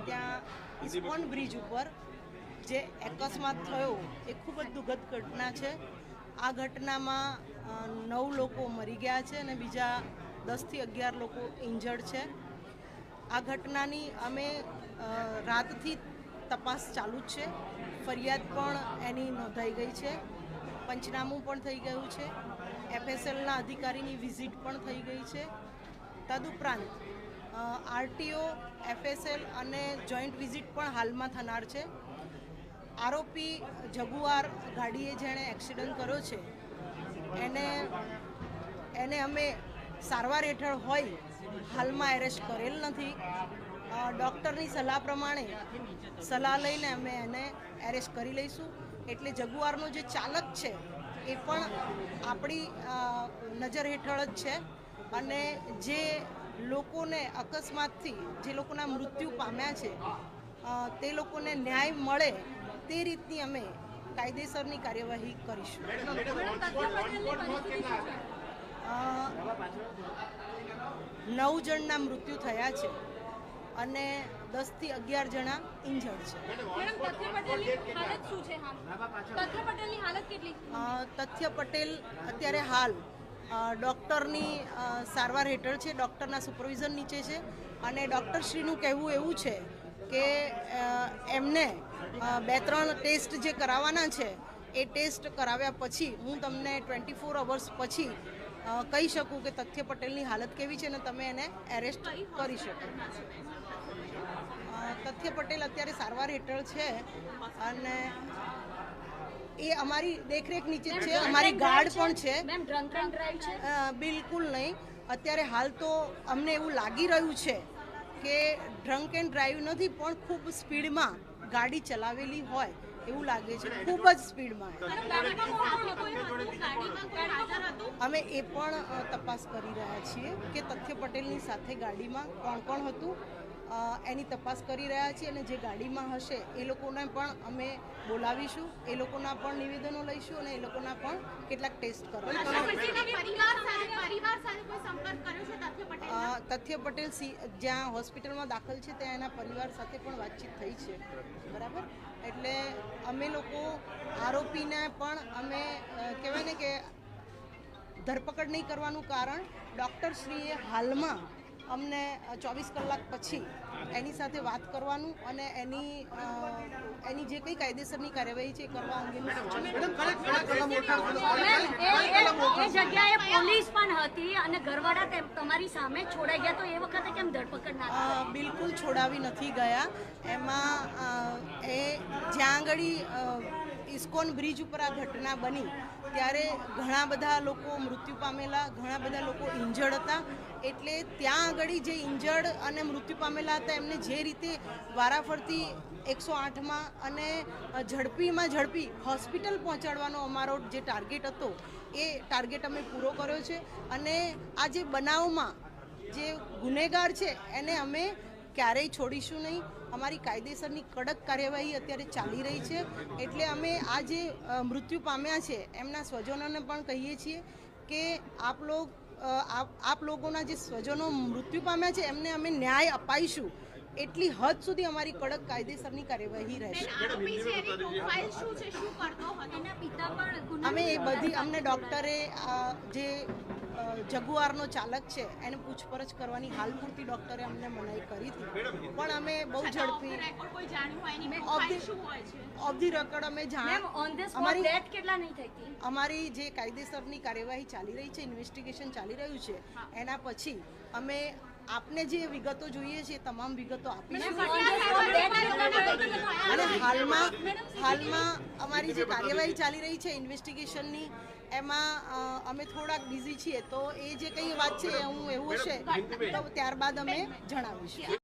ત્યાં ISKCON bridge ઉપર જે અકસ્માત થયો એ ખૂબ જ દુઃખદ ઘટના છે। આ ઘટનામાં 9 લોકો મરી ગયા છે અને બીજા 10 થી 11 લોકો ઇન્જર્ડ છે। આ ઘટનાની અમે રાતથી તપાસ ચાલુ જ છે। ફરિયાદ પણ એની નોંધાઈ ગઈ છે, પંચનામું પણ થઈ ગયું છે, FSLના અધિકારીની વિઝિટ પણ થઈ ગઈ છે। તદુપરાંત RTO, FSL અને જોઈન્ટ વિઝિટ પણ હાલમાં થનાર છે। આરોપી જગુઆર ગાડીએ જેણે એક્સિડન્ટ કર્યો છે એને અમે સારવાર હેઠળ હોય હાલમાં એરેસ્ટ કરેલ નથી। ડૉક્ટરની સલાહ પ્રમાણે સલાહ લઈને અમે એને એરેસ્ટ કરી લઈશું। એટલે જગુઆરનો જે ચાલક છે એ પણ આપણી નજર હેઠળ જ છે અને જે લોકોને અકસ્માતથી જે લોકોના મૃત્યુ પામ્યા છે તે લોકોને ન્યાય મળે તે રીતની અમે કાયદેસરની કાર્યવાહી કરીશું। 9 જણના મૃત્યુ થયા છે અને 10 થી 11 જણા ઇન્જર્ડ છે। તથ્ય પટેલ અત્યારે હાલ ડૉક્ટરની સારવાર હેઠળ છે, ડૉક્ટરના સુપરવિઝન નીચે છે અને ડૉક્ટરશ્રીનું કહેવું એવું છે કે એમને 2-3 ટેસ્ટ જે કરાવવાના છે એ ટેસ્ટ કરાવ્યા પછી હું તમને 24 અવર્સ પછી કહી શકું કે તથ્ય પટેલની હાલત કેવી છે અને તમે એને એરેસ્ટ કરી શકો। તથ્ય પટેલ અત્યારે સારવાર હેઠળ છે અને એ અમારી દેખરેખ નીચે છે, અમારી ગાર્ડ પણ છે। બિલકુલ નહીં, અત્યારે હાલ તો અમને એવું લાગી રહ્યું છે કે ડ્રંક એન્ડ ડ્રાઈવ નથી પણ ખૂબ સ્પીડમાં ગાડી ચલાવેલી હોય એવું લાગે છે, ખૂબ જ સ્પીડમાં। અમે એ પણ તપાસ કરી રહ્યા છીએ કે તથ્ય પટેલની સાથે ગાડીમાં કોણ કોણ હતું એની તપાસ કરી રહ્યા છીએ અને જે ગાડીમાં હશે એ લોકોને પણ અમે બોલાવીશું, એ લોકોના પણ નિવેદનો લઈશું અને એ લોકોના પણ કેટલાક ટેસ્ટ કરવાના। તથ્ય પટેલ જ્યાં હોસ્પિટલમાં દાખલ છે ત્યાં એના પરિવાર સાથે પણ વાતચીત થઈ છે, બરાબર। એટલે અમે લોકો આરોપીને પણ અમે કહેવાય ને કે ધરપકડ નહીં કરવાનું કારણ ડૉક્ટરશ્રીએ હાલમાં અમને 24 કલાક પછી એની સાથે વાત કરવાનું અને એની જે કંઈ કાયદેસરની કાર્યવાહી છે એ કરવા અંગેનું જગ્યાએ પોલીસ પણ હતી અને ઘરવાળા તમારી સામે છોડાઈ ગયા, તો એ વખતે કેમ ધરપકડ ના? બિલકુલ છોડાવી નથી ગયા। એમાં એ જ્યાં આગળ ઇસ્કોન બ્રિજ ઉપર આ ઘટના બની ત્યારે ઘણા બધા લોકો મૃત્યુ પામેલા, ઘણા બધા લોકો ઇન્જર્ડ હતા। એટલે ત્યાં આગળ જે ઇન્જર્ડ અને મૃત્યુ પામેલા હતા એમને જે રીતે વારાફરતી 108માં અને ઝડપી હોસ્પિટલ પહોંચાડવાનો અમારો જે ટાર્ગેટ હતો એ ટાર્ગેટ અમે પૂરો કર્યો છે અને આ જે બનાવમાં જે ગુનેગાર છે એને અમે ક્યારેય છોડીશું નહીં। અમારી કાયદેસરની કડક કાર્યવાહી અત્યારે ચાલી રહી છે। એટલે અમે આ જે મૃત્યુ પામ્યા છે એમના સ્વજનોને પણ કહીએ છીએ કે આપ લોકોના જે સ્વજનો મૃત્યુ પામ્યા છે એમને અમે ન્યાય અપાઈશું, એટલી હદ સુધી અમારી કડક કાયદેસરની કાર્યવાહી રહેશે। અમે એ બધી અમને ડૉક્ટરે જે જગુઆરનો ચાલક છે એને પૂછપરછ કરવાની હાલ પૂરતી ડૉક્ટરે અમને મનાઈ કરી હતી, પણ અમે બહુ ઝડપી ઓફ ધી રેકોર્ડ અમે અમારી જે કાયદેસરની કાર્યવાહી ચાલી રહી છે, ઇન્વેસ્ટિગેશન ચાલી રહ્યું છે એના પછી અમે આપને જે વિગતો જોઈએ છે તમામ વિગતો આપીશું અને હાલમાં અમારી જે કાર્યવાહી ચાલી રહી છે ઇન્વેસ્ટિગેશનની એમાં અમે થોડાક બિઝી છીએ, તો એ જે કંઈ વાત છે હું એવું હશે તો ત્યારબાદ અમે જણાવીશું।